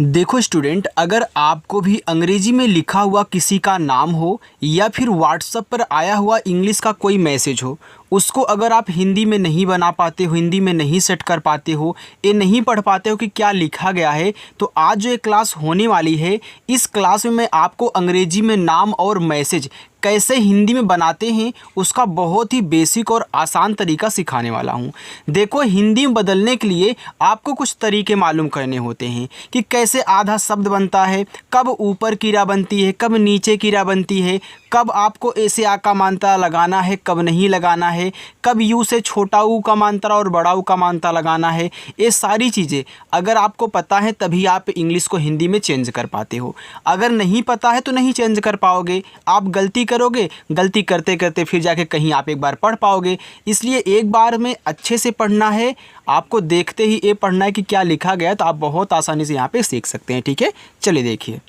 देखो स्टूडेंट, अगर आपको भी अंग्रेजी में लिखा हुआ किसी का नाम हो या फिर व्हाट्सएप पर आया हुआ इंग्लिश का कोई मैसेज हो, उसको अगर आप हिंदी में नहीं बना पाते हो, हिंदी में नहीं सेट कर पाते हो, ये नहीं पढ़ पाते हो कि क्या लिखा गया है, तो आज जो ये क्लास होने वाली है, इस क्लास में मैं आपको अंग्रेजी में नाम और मैसेज कैसे हिंदी में बनाते हैं उसका बहुत ही बेसिक और आसान तरीका सिखाने वाला हूं। देखो, हिंदी में बदलने के लिए आपको कुछ तरीके मालूम करने होते हैं कि कैसे आधा शब्द बनता है, कब ऊपर किरा बनती है, कब नीचे किरा बनती है, कब आपको ऐसे आ का मात्रा लगाना है, कब नहीं लगाना है, कब यू से छोटा ऊ का मात्रा और बड़ा ऊ का मात्रा लगाना है। ये सारी चीज़ें अगर आपको पता है तभी आप इंग्लिश को हिंदी में चेंज कर पाते हो। अगर नहीं पता है तो नहीं चेंज कर पाओगे, आप गलती करोगे, गलती करते करते फिर जाके कहीं आप एक बार पढ़ पाओगे। इसलिए एक बार में अच्छे से पढ़ना है, आपको देखते ही ये पढ़ना है कि क्या लिखा गया, तो आप बहुत आसानी से यहाँ पे सीख सकते हैं। ठीक है, चलिए देखिए,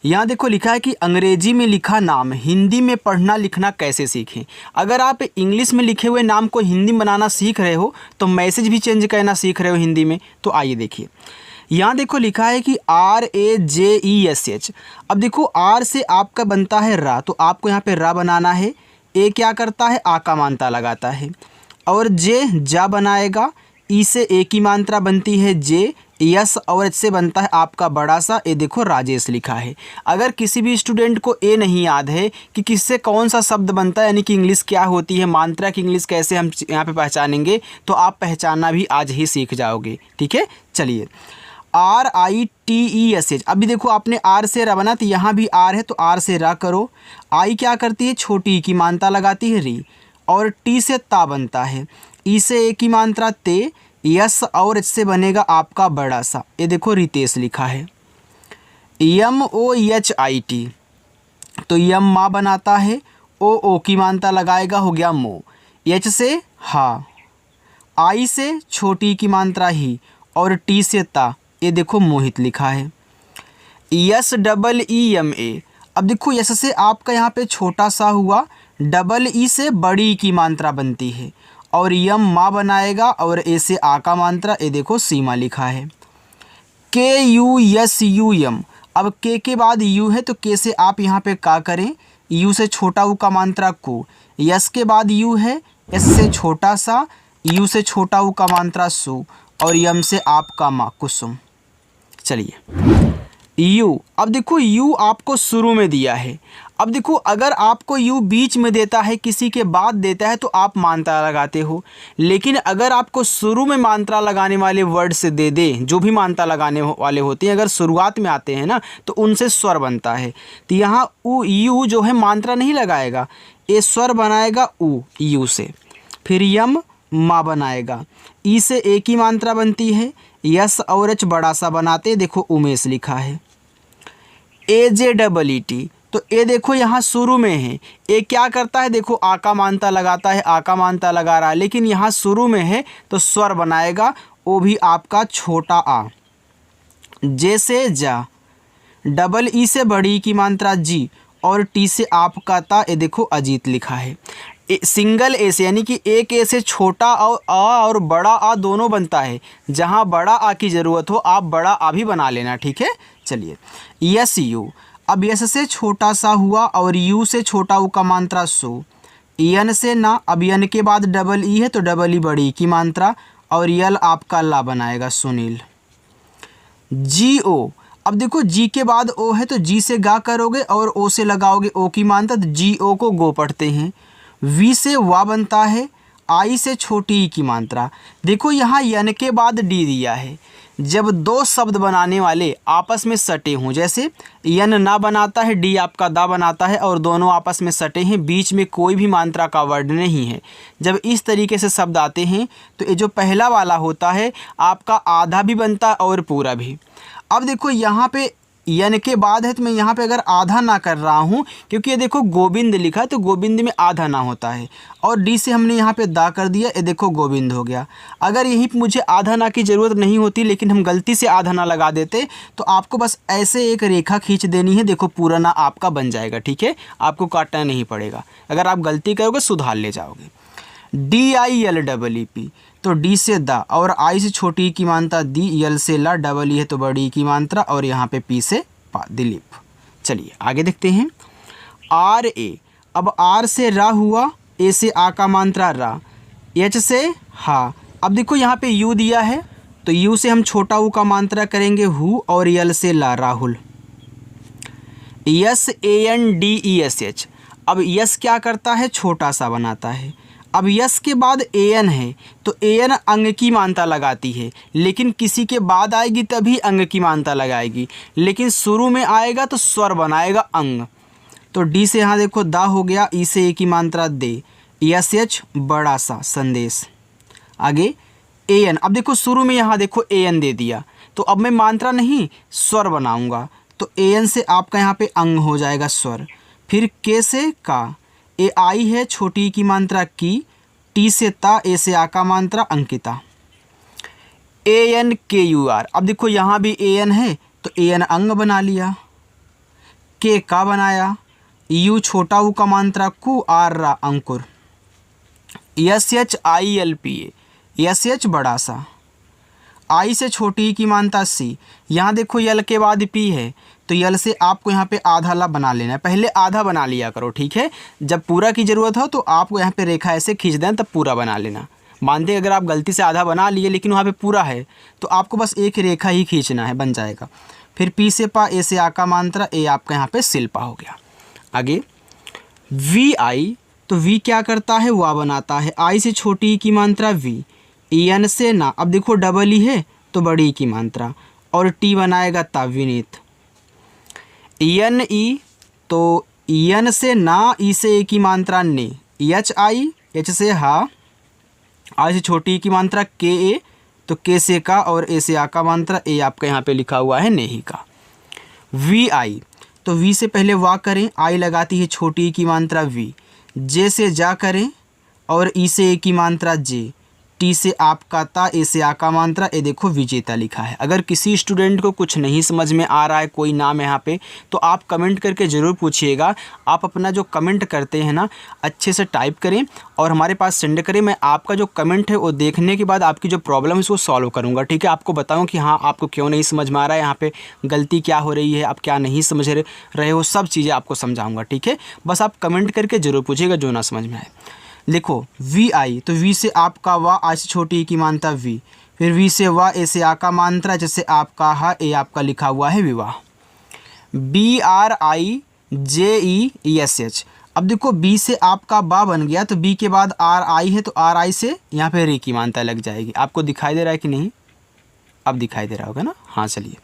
यहाँ देखो लिखा है कि अंग्रेजी में लिखा नाम हिंदी में पढ़ना लिखना कैसे सीखें। अगर आप इंग्लिश में लिखे हुए नाम को हिंदी में बनाना सीख रहे हो तो मैसेज भी चेंज करना सीख रहे हो हिंदी में। तो आइए देखिए, यहाँ देखो लिखा है कि RAJESH। अब देखो, आर से आपका बनता है रा, तो आपको यहाँ पे रा बनाना है। ए क्या करता है, आ का मात्रा लगाता है, और जे जा बनाएगा। ई से ए की मात्रा बनती है जे, यस और एच से बनता है आपका बड़ा सा, ये देखो राजेश लिखा है। अगर किसी भी स्टूडेंट को ये नहीं याद है कि किससे कौन सा शब्द बनता है, यानी कि इंग्लिश क्या होती है, मात्रा की इंग्लिश कैसे हम यहाँ पे पहचानेंगे, तो आप पहचानना भी आज ही सीख जाओगे। ठीक है, चलिए, RITESH। अभी देखो, आपने आर से रा बना, तो यहाँ भी आर है तो आर से रा करो। आई क्या करती है, छोटी की मात्रा लगाती है री, और टी से ता बनता है। ई से ए की मात्रा ते, यस और एच से बनेगा आपका बड़ा सा, ये देखो रितेश लिखा है। MOHIT, तो यम माँ बनाता है, ओ की मात्रा लगाएगा, हो गया मो। एच से हा, आई से छोटी की मात्रा ही, और टी से ता, ये देखो मोहित लिखा है। SEEMA। अब देखो, यस से आपका यहाँ पे छोटा सा हुआ, डबल ई से बड़ी की मात्रा बनती है, और यम माँ बनाएगा, और ए से आ का मात्रा, ये देखो सीमा लिखा है। KUSUM। अब के बाद यू है तो के से आप यहाँ पे का करें, यू से छोटा ऊ का मात्रा को, यस के बाद यू है, एस से छोटा सा, यू से छोटा ऊ का मात्रा सु, और यम से आपका माँ कुसुम। चलिए, यू। अब देखो, यू आपको शुरू में दिया है। अब देखो, अगर आपको यू बीच में देता है, किसी के बाद देता है, तो आप मात्रा लगाते हो। लेकिन अगर आपको शुरू में मात्रा लगाने वाले वर्ड से दे दे, जो भी मात्रा लगाने वाले होते हैं, अगर शुरुआत में आते हैं ना, तो उनसे स्वर बनता है। तो यहाँ उ यू जो है मात्रा नहीं लगाएगा, ये स्वर बनाएगा उ यू से, फिर यम माँ बनाएगा, ई से ए की मात्रा बनती है, यस और एच बड़ा सा बनाते, देखो उमेश लिखा है। AJEET, तो ए देखो यहाँ शुरू में है, ए क्या करता है, देखो आ का मात्रा लगाता है, आ का मात्रा लगा रहा है, लेकिन यहाँ शुरू में है तो स्वर बनाएगा, वो भी आपका छोटा आ। जे से जा, डबल ई से बड़ी की मात्रा जी, और टी से आपका ता, ये देखो अजीत लिखा है। सिंगल ए से, यानी कि एक ए से छोटा और आ और बड़ा आ दोनों बनता है। जहाँ बड़ा आ की ज़रूरत हो आप बड़ा आ भी बना लेना। ठीक है, चलिए, SU। अब यस से छोटा सा हुआ, और यू से छोटा ऊ का मात्रा सो, यन से ना, अब यन के बाद डबल ई है तो डबल ई बड़ी की मात्रा, और यल आपका ला बनाएगा सुनील। GO। अब देखो, जी के बाद ओ है तो जी से गा करोगे, और ओ से लगाओगे ओ की मात्रा, तो GO को गो पढ़ते हैं। वी से वा बनता है, आई से छोटी ई की मात्रा। देखो, यहाँ यन के बाद डी दिया है। जब दो शब्द बनाने वाले आपस में सटे हों, जैसे यन ना बनाता है, डी आपका दा बनाता है, और दोनों आपस में सटे हैं, बीच में कोई भी मात्रा का वर्ड नहीं है, जब इस तरीके से शब्द आते हैं तो ये जो पहला वाला होता है आपका आधा भी बनता है और पूरा भी। अब देखो, यहाँ पे यन के बाद है, तो मैं यहाँ पे अगर आधा ना कर रहा हूँ, क्योंकि ये देखो गोविंद लिखा है, तो गोविंद में आधा ना होता है, और डी से हमने यहाँ पे दा कर दिया, ये देखो गोविंद हो गया। अगर यहीं पे मुझे आधा ना की ज़रूरत नहीं होती, लेकिन हम गलती से आधा ना लगा देते, तो आपको बस ऐसे एक रेखा खींच देनी है, देखो पूरा ना आपका बन जाएगा। ठीक है, आपको काटना नहीं पड़ेगा, अगर आप गलती करोगे सुधार ले जाओगे। DILEEP, तो तो डी से द, और आई से छोटी ई की मात्रा दी, यल से ला, डबल ई है तो बड़ी ई की मात्रा, और यहाँ पे पी से पा, दिलीप। चलिए आगे देखते हैं। आर ए, अब आर से रा हुआ, ए से आ का मात्रा रा, एच से हा। अब देखो यहाँ पे यू दिया है तो यू से हम छोटा ऊ का मात्रा करेंगे हु, और यल से ला, Rahul. S A N D E S H, अब यस क्या करता है, छोटा सा बनाता है। अब यस के बाद ए एन है तो ए एन अंग की मात्रा लगाती है, लेकिन किसी के बाद आएगी तभी अंग की मात्रा लगाएगी, लेकिन शुरू में आएगा तो स्वर बनाएगा अंग। तो डी से यहाँ देखो दा हो गया, ई से ए की मात्रा दे, एस एच बड़ा सा, संदेश। आगे ए एन, अब देखो शुरू में यहाँ देखो ए एन दे दिया, तो अब मैं मात्रा नहीं स्वर बनाऊंगा, तो ए एन से आपका यहाँ पे अंग हो जाएगा स्वर। फिर के से का, ए आई है छोटी ई की मात्रा की, टी से ता, ए से आ का मात्रा अंकिता। ए एन के यू आर, अब देखो यहाँ भी ए एन है तो ए एन अंग बना लिया, के का बनाया, यू छोटा ऊ का मात्रा कु, आर रा Ankur. S H I L P A, S H बड़ा सा, आई से छोटी ई की मात्रा सी, यहाँ देखो यल के बाद पी है तो यल से आपको यहाँ पे आधा ला बना लेना है, पहले आधा बना लिया करो, ठीक है। जब पूरा की ज़रूरत हो तो आपको यहाँ पे रेखा ऐसे खींच दें तब पूरा बना लेना। मानते अगर आप गलती से आधा बना लिए लेकिन वहाँ पे पूरा है तो आपको बस एक रेखा ही खींचना है, बन जाएगा। फिर पी से पा, ए से आ का मात्रा, ए आपका यहाँ पे शिल्पा हो गया। आगे वी आई, तो वी क्या करता है, वा बनाता है, आई से छोटी ई की मात्रा वी, एन से ना, अब देखो डबल ई है तो बड़ी ई की मात्रा, और टी बनाएगा ता, विनीत। एन ई, तो एन से ना, ई से ए की मात्रा ने, एच आई, एच से हा, आई से छोटी ई की मात्रा के ए, तो के से का, और ए से आ का मात्रा, ए आपका यहाँ पे लिखा हुआ है नेही का। वी आई, तो वी से पहले वा करें, आई लगाती है छोटी ई की मात्रा वी, जे से जा करें, और ई से ए की मात्रा जे, टी से आपका ता, ए से आ का मात्रा, ए देखो विजेता लिखा है। अगर किसी स्टूडेंट को कुछ नहीं समझ में आ रहा है कोई नाम यहाँ पे, तो आप कमेंट करके ज़रूर पूछिएगा। आप अपना जो कमेंट करते हैं ना अच्छे से टाइप करें और हमारे पास सेंड करें। मैं आपका जो कमेंट है वो देखने के बाद आपकी जो प्रॉब्लम है उसको सॉल्व करूँगा, ठीक है। आपको बताऊँ कि हाँ आपको क्यों नहीं समझ में आ रहा है, यहाँ पर गलती क्या हो रही है, आप क्या नहीं समझ रहे हो, सब चीज़ें आपको समझाऊँगा, ठीक है। बस आप कमेंट करके ज़रूर पूछिएगा जो ना समझ में आए। लिखो वी आई, तो वी से आपका वा, आई से छोटी ई की मात्रा वी, फिर वी से वा, ए से आ का मात्रा, जैसे आपका हा, ए आपका लिखा हुआ है विवाह। B R I J E S H, अब देखो बी से आपका बा बन गया तो बी के बाद आर आई है तो आर आई से यहाँ पे रे की मात्रा लग जाएगी। आपको दिखाई दे रहा है कि नहीं, अब दिखाई दे रहा होगा ना, हाँ चलिए।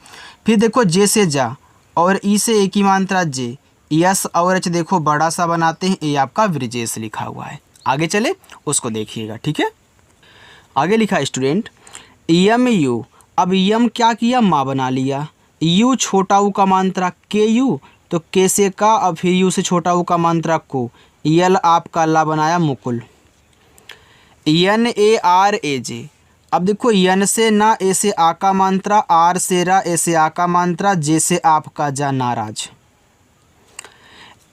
फिर देखो जे से जा, और ई से ए की मात्रा जे, यस और एच देखो बड़ा सा बनाते हैं, ए आपका ब्रिजेश लिखा हुआ है। आगे चले उसको देखिएगा, ठीक है। आगे लिखा स्टूडेंट यम यू, अब यम क्या किया, माँ बना लिया, यू छोटा ऊ का मात्रा के यू, तो के से का, अब फिर यू से छोटा ऊ का मात्रा को, यल आपका ला बनाया मुकुल। एन ए आर ए जे, अब देखो यन से ना, ए से आ का मात्रा, आर से रा, ए से आ का मात्रा, जे से आपका जा, नाराज।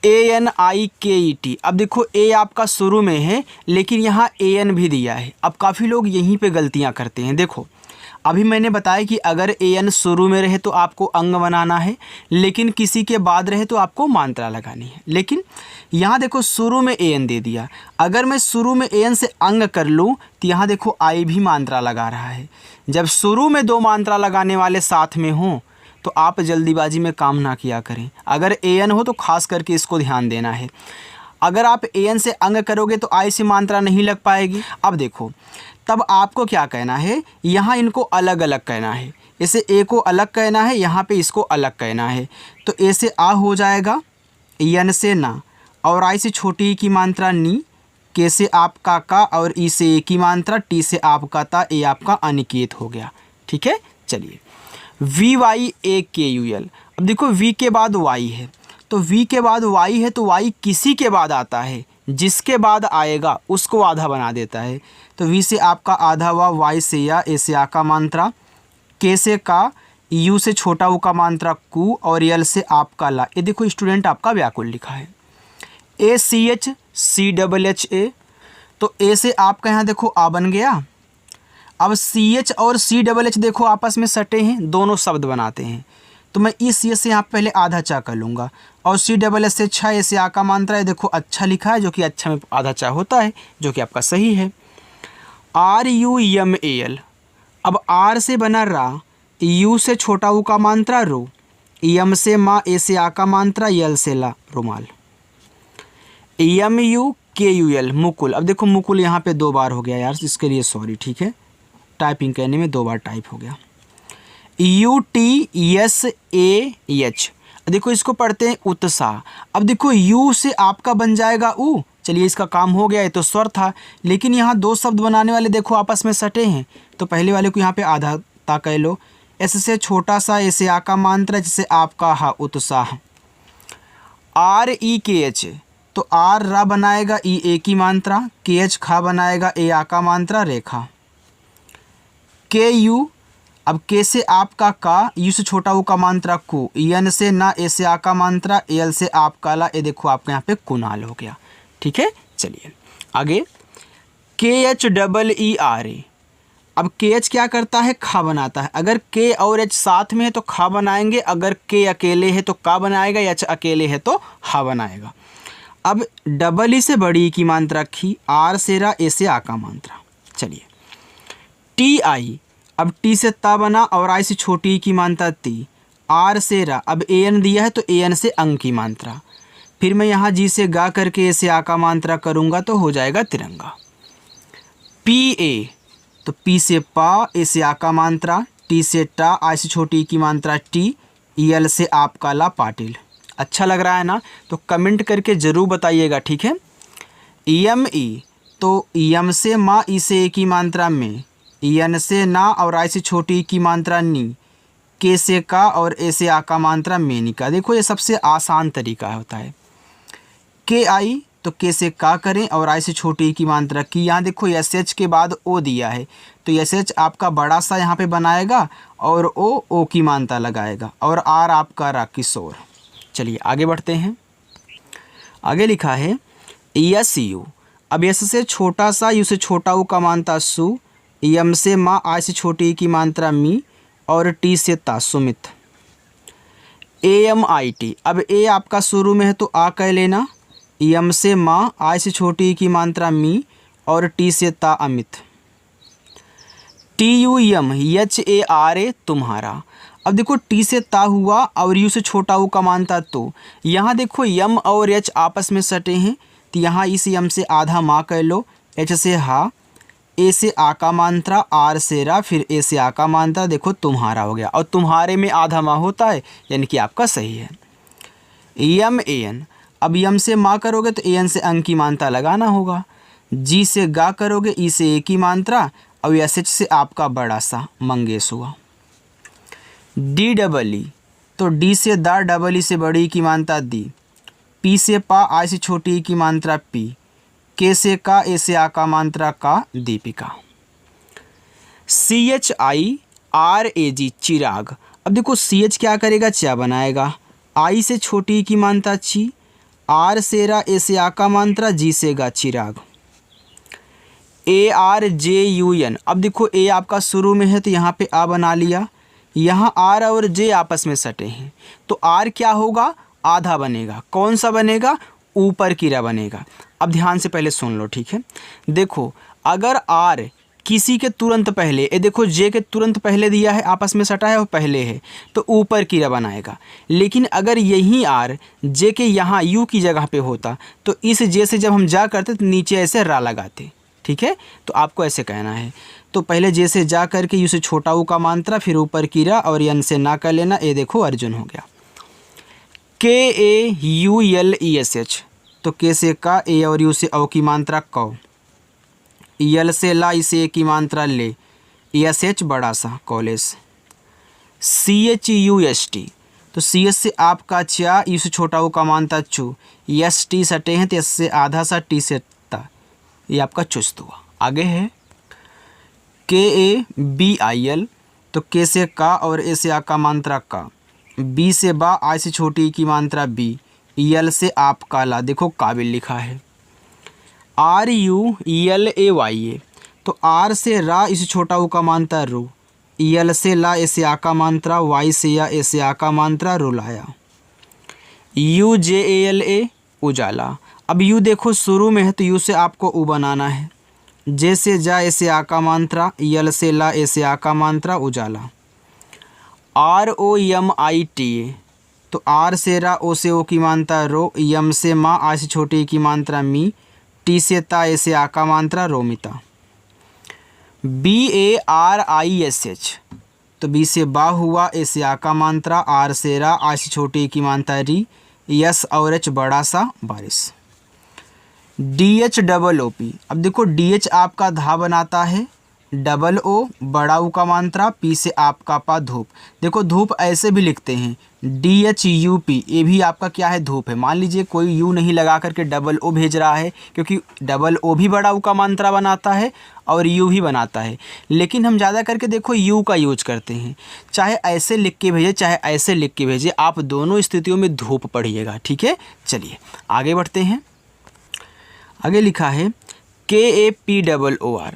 ए एन आई के ई टी, अब देखो ए आपका शुरू में है लेकिन यहाँ ए एन भी दिया है। अब काफ़ी लोग यहीं पे गलतियाँ करते हैं। देखो अभी मैंने बताया कि अगर ए एन शुरू में रहे तो आपको अंग बनाना है, लेकिन किसी के बाद रहे तो आपको मात्रा लगानी है। लेकिन यहाँ देखो शुरू में ए एन दे दिया, अगर मैं शुरू में ए एन से अंग कर लूँ तो यहाँ देखो आई भी मात्रा लगा रहा है। जब शुरू में दो मात्रा लगाने वाले साथ में हों तो आप जल्दीबाजी में काम ना किया करें। अगर ए एन हो तो खास करके इसको ध्यान देना है। अगर आप ए एन से अंग करोगे तो आई से मात्रा नहीं लग पाएगी। अब देखो तब आपको क्या कहना है, यहाँ इनको अलग अलग कहना है। इसे ए को अलग कहना है, यहाँ पे इसको अलग कहना है। तो ए से आ हो जाएगा, एन से ना, और आई से छोटी की मात्रा नी, के से आपका का, और ई से ए की मात्रा, टी से आपका ता, ए आपका अनिकेत हो गया। ठीक है, चलिए वी वाई ए के यू एल। अब देखो वी के बाद वाई है, तो वी के बाद वाई है तो वाई किसी के बाद आता है, जिसके बाद आएगा उसको आधा बना देता है। तो वी से आपका आधा वा, वाई से या, ए से आ का मात्रा, के से का, यू से छोटा ऊ का मात्रा कु, और यल से आपका ला। ये देखो स्टूडेंट आपका व्याकुल लिखा है A C H C double H A. तो ए से आपका यहाँ देखो आ बन गया, अब सी एच और सी डबल एच देखो आपस में सटे हैं, दोनों शब्द बनाते हैं, तो मैं इस ये से यहाँ पहले आधा चा कर लूँगा और सी डबल एच से अच्छा ऐसे आ का मात्रा है, देखो अच्छा लिखा है जो कि अच्छा में आधा चा होता है जो कि आपका सही है। R U M A L, अब आर से बना रा, यू से छोटा ऊ का मात्रा रो, यम से माँ, ए से आ का मात्रा, यल से ला रुमाल। एम यू के यू एल मुकुल, अब देखो मुकुल यहाँ पे 2 बार हो गया यार, इसके लिए सॉरी, ठीक है, टाइपिंग करने में 2 बार टाइप हो गया। U T S A H, देखो इसको पढ़ते हैं उत्साह। अब देखो यू से आपका बन जाएगा ऊ, चलिए इसका काम हो गया, ये तो स्वर था, लेकिन यहाँ 2 शब्द बनाने वाले देखो आपस में सटे हैं, तो पहले वाले को यहाँ पे आधा ता कह लो, ऐसे से छोटा सा ऐसे आ का मात्रा, जैसे आपका हा उत्साह। आर ई के एच, तो आर रा बनाएगा, ई ए की मात्रा, के एच खा बनाएगा, ए आ का मात्रा रेखा। के यू, अब के से आपका का, यू से छोटा ऊ का मात्रा कु, यन से ना, ए से आ का मात्रा, एल से आपका ला, ये देखो आपके यहाँ पे कुनाल हो गया, ठीक है। चलिए आगे, के H double E R A, अब के एच क्या करता है, खा बनाता है, अगर के और एच साथ में है तो खा बनाएंगे, अगर के अकेले है तो का बनाएगा, एच अकेले है तो हा बनाएगा। अब डबल ई से बड़ी की मात्रा रखी, आर से रा, ए से आ का मात्रा। चलिए टी आई, अब टी से ता बना और आई से छोटी की मात्रा ती, आर से रा, अब ए एन दिया है तो ए एन से अंग की मात्रा, फिर मैं यहाँ जी से गा करके ए से आ का मात्रा करूँगा तो हो जाएगा तिरंगा। पी ए, तो पी से पा, ए से आ का मात्रा, टी से टा, आई से छोटी की मात्रा टी, यल से आपका ला पाटिल। अच्छा लग रहा है ना, तो कमेंट करके ज़रूर बताइएगा, ठीक है। एम ई, तो यम से माँ, ई से ए की मात्रा में, यन से ना और आई से छोटी की मात्रा नी, के से का और ए से आ का मात्रा मेनिका। देखो ये सबसे आसान तरीका होता है। के आई, तो के से का करें और आई से छोटी की मात्रा की, यहाँ देखो एस एच के बाद ओ दिया है, तो एस एच आपका बड़ा सा यहाँ पे बनाएगा और ओ की मात्रा लगाएगा, और आर आपका रा किशोर। चलिए आगे बढ़ते हैं। आगे लिखा है यस यू, अब यस से छोटा सा, यू से छोटा ऊ का मात्रा सु, यम से माँ, आई से छोटी की मात्रा मी और टी से ता Sumit. A M I T, अब ए आपका शुरू में है तो आ कह लेना, यम से माँ, आई से छोटी की मात्रा मी और टी से ता Amit. T U M H A R A तुम्हारा, अब देखो टी से ता हुआ और यू से छोटा ऊ का मात्रा तो, यहाँ देखो यम और एच आपस में सटे हैं, तो यहाँ इस यम से आधा माँ कह लो, एच से हा, ए से आ का मात्रा, आर से रा, फिर ए से आ का मात्रा, देखो तुम्हारा हो गया, और तुम्हारे में आधा माँ होता है, यानी कि आपका सही है। यम ए एन, अब यम से माँ करोगे तो ए एन से अंग की मात्रा लगाना होगा, जी से गा करोगे, ई से ए की मात्रा, और एस एच से आपका बड़ा सा मंगेश हुआ। डी डबल ई, तो डी से दा, डबल ई से बड़ी की मात्रा दी, पी से पा, आई से छोटी की मात्रा पी, के से का, ए से आ का मात्रा का, Deepika. C H I R A G Chirag, अब देखो सी एच क्या करेगा, चा बनाएगा, आई से छोटी की मात्रा ची, आर से रा, ए से आ का मात्रा, जी से गा Chirag. A R J U N, अब देखो ए आपका शुरू में है तो यहाँ पे आ बना लिया, यहाँ आर और जे आपस में सटे हैं, तो आर क्या होगा, आधा बनेगा, कौन सा बनेगा, ऊपर की रा बनेगा। अब ध्यान से पहले सुन लो, ठीक है। देखो अगर आर किसी के तुरंत पहले, ये देखो जे के तुरंत पहले दिया है, आपस में सटा है और पहले है, तो ऊपर की रा बनाएगा। लेकिन अगर यही आर जे के यहाँ यू की जगह पे होता तो इस जे से जब हम जा करते तो नीचे ऐसे रा लगाते, ठीक है। तो आपको ऐसे कहना है, तो पहले जे से जा करके यू से छोटा ऊ का मात्रा, फिर ऊपर की रा और यन से ना कर लेना, ये देखो अर्जुन हो गया। K A U L E S H, तो के से का, ए और यू से औ की मात्रा कौ, यल से ला, इसे ए की मात्रा ले, एस एच बड़ा सा college. C H U S T, तो सी एच से आपका चा, यू से छोटा ऊ का मात्रा चू, एस टी सटे हैं तो एस से आधा सा, टी से ता, ये आपका चुस्त हुआ। आगे है के ए बी आई एल, तो के से का और ए से आ का मात्रा का, बी से बा, आई से छोटी की मात्रा बी, यल से आपका ला, देखो काबिल लिखा है। R U L A Y A, तो आर से रा इस छोटा ऊ का मात्रा रू, यल से ला ऐसे आ का मात्रा, वाई से या ऐसे आ का मात्रा रुलाया। You J A L A उजाला। अब यू देखो शुरू में है तो यू से आपको ऊ बनाना है, जे से जा ऐसे आ का मात्रा, यल से ला ऐसे आ का मात्रा उजाला। R O Yama I T A, तो आर से रा, ओ से ओ की मात्रा रो, यम से माँ आ से छोटी की मात्रा मी, टी से ता ऐसे आ का मात्रा रोमिता। B A R I S H, तो बी से बा हुआ, ऐसे आ का मात्रा, आर से रा, आ से छोटी की मात्रा री, यस और एच बड़ा सा बारिश। D H double O P, अब देखो डी एच आपका धा बनाता है, डबल ओ बड़ा ऊ का मात्रा, पी से आपका पा धूप। देखो धूप ऐसे भी लिखते हैं, डी एच यू पी, ये भी आपका क्या है धूप है। मान लीजिए कोई यू नहीं लगा करके डबल ओ भेज रहा है, क्योंकि डबल ओ भी बड़ा ऊ का मात्रा बनाता है और यू भी बनाता है, लेकिन हम ज़्यादा करके देखो यू का यूज करते हैं। चाहे ऐसे लिख के भेजे चाहे ऐसे लिख के भेजे, आप दोनों स्थितियों में धूप पढ़िएगा, ठीक है। चलिए आगे बढ़ते हैं। आगे लिखा है KAPOOR।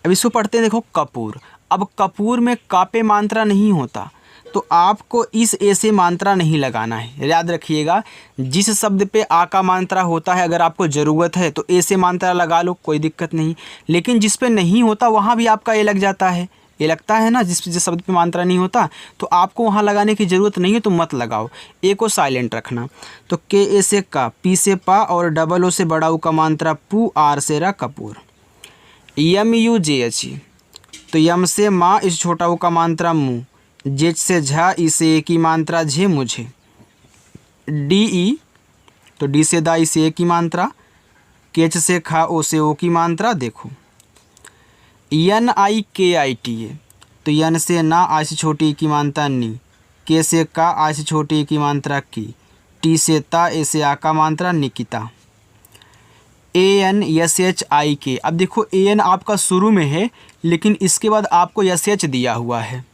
अब इसको पढ़ते हैं, देखो कपूर। अब कपूर में का पे मात्रा नहीं होता, तो आपको इस ए से मात्रा नहीं लगाना है। याद रखिएगा, जिस शब्द पे आ का मात्रा होता है अगर आपको ज़रूरत है तो ए से मात्रा लगा लो, कोई दिक्कत नहीं। लेकिन जिस पे नहीं होता वहाँ भी आपका ए लग जाता है, ये लगता है ना, जिस शब्द पे मात्रा नहीं होता तो आपको वहाँ लगाने की ज़रूरत नहीं है, तो मत लगाओ, ए को साइलेंट रखना। तो के ए से का, पी से पा और डबल ओ से बड़ा ऊ का मात्रा पू, आर से रा कपूर। यम यू जे एच, तो यम से माँ इस छोटा ऊ का मात्रा मुँह, जेच से झा इसे ए की मात्रा झे मुझे। डी ई, तो डी से दा इसे ए की मात्रा, केच से खा ओ से ओ की मात्रा देखो। यन आई के आई टी ए, तो यन से ना आ से छोटी की मात्रा नी, के से का आ से छोटी की मात्रा की, टी से ता ऐसे आ का मात्रा निकिता। ANSHIK, अब देखो AN आपका शुरू में है लेकिन इसके बाद आपको SH दिया हुआ है,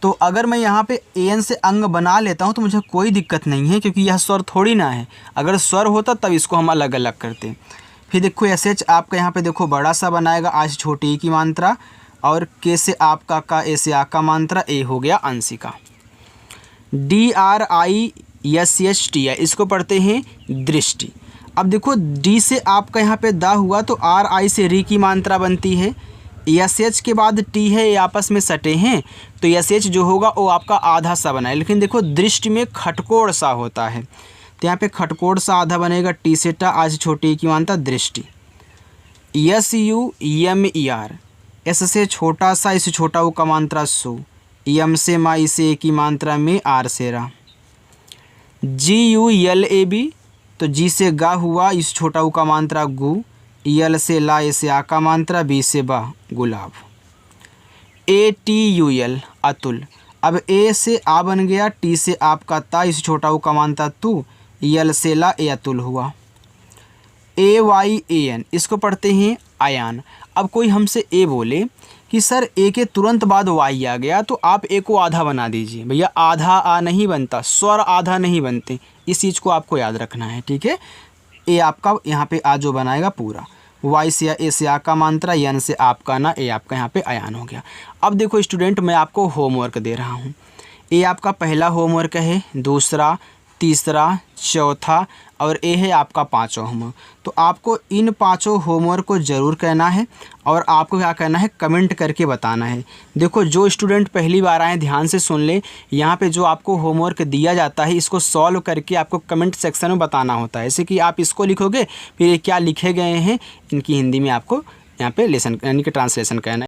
तो अगर मैं यहाँ पे AN से अंग बना लेता हूँ तो मुझे कोई दिक्कत नहीं है, क्योंकि यह स्वर थोड़ी ना है। अगर स्वर होता तब इसको हम अलग अलग करते। फिर देखो SH आपका यहाँ पे देखो बड़ा सा बनाएगा, आज छोटी की मात्रा, और के से आपका का, ऐसे आ का मात्रा, ए हो गया अंशिका। DRISHTI, इसको पढ़ते हैं दृष्टि। अब देखो डी से आपका यहाँ पे दा हुआ तो RI से री की मात्रा बनती है, SH के बाद टी है, ये आपस में सटे हैं, तो SH जो होगा वो आपका आधा सा बना है। लेकिन देखो दृष्टि में खटकोड़ सा होता है, तो यहाँ पे खटकोड़ सा आधा बनेगा, टी से टा, आज छोटी की मात्रा दृष्टि। SUMER, एस से छोटा सा इस छोटा ऊ का मात्रा सु, यम से मा इसे की मात्रा में, आर से रा। GULAB, तो जी से गा हुआ, इस छोटा ऊ का मात्रा गु, यल से ला ऐसे आ का मात्रा, बी से बा गुलाब। ATUL अतुल, अब ए से आ बन गया, टी से आपका ता, इस छोटा ऊ का मात्रा तू, यल से ला ए अतुल हुआ। AYAN, इसको पढ़ते हैं आयान। अब कोई हमसे ए बोले कि सर ए के तुरंत बाद वाई आ गया, तो आप ए को आधा बना दीजिए। भैया आधा आ नहीं बनता, स्वर आधा नहीं बनते, इस चीज़ को आपको याद रखना है, ठीक है। ए आपका यहाँ पे आ जो बनाएगा पूरा, वाई से ए से आ का मात्रा, यन से आपका ना, ए आपका यहाँ पे आयान हो गया। अब देखो स्टूडेंट, मैं आपको होमवर्क दे रहा हूँ। ए आपका पहला होमवर्क है, दूसरा, तीसरा, चौथा और ए है आपका पाँचों होमवर्क। तो आपको इन पाँचों होमवर्क को ज़रूर करना है और आपको क्या करना है, कमेंट करके बताना है। देखो जो स्टूडेंट पहली बार आए ध्यान से सुन ले, यहाँ पे जो आपको होमवर्क दिया जाता है इसको सॉल्व करके आपको कमेंट सेक्शन में बताना होता है। जैसे कि आप इसको लिखोगे, फिर ये क्या लिखे गए हैं इनकी हिंदी में आपको यहाँ पे लेसन यानी कि ट्रांसलेशन करना है।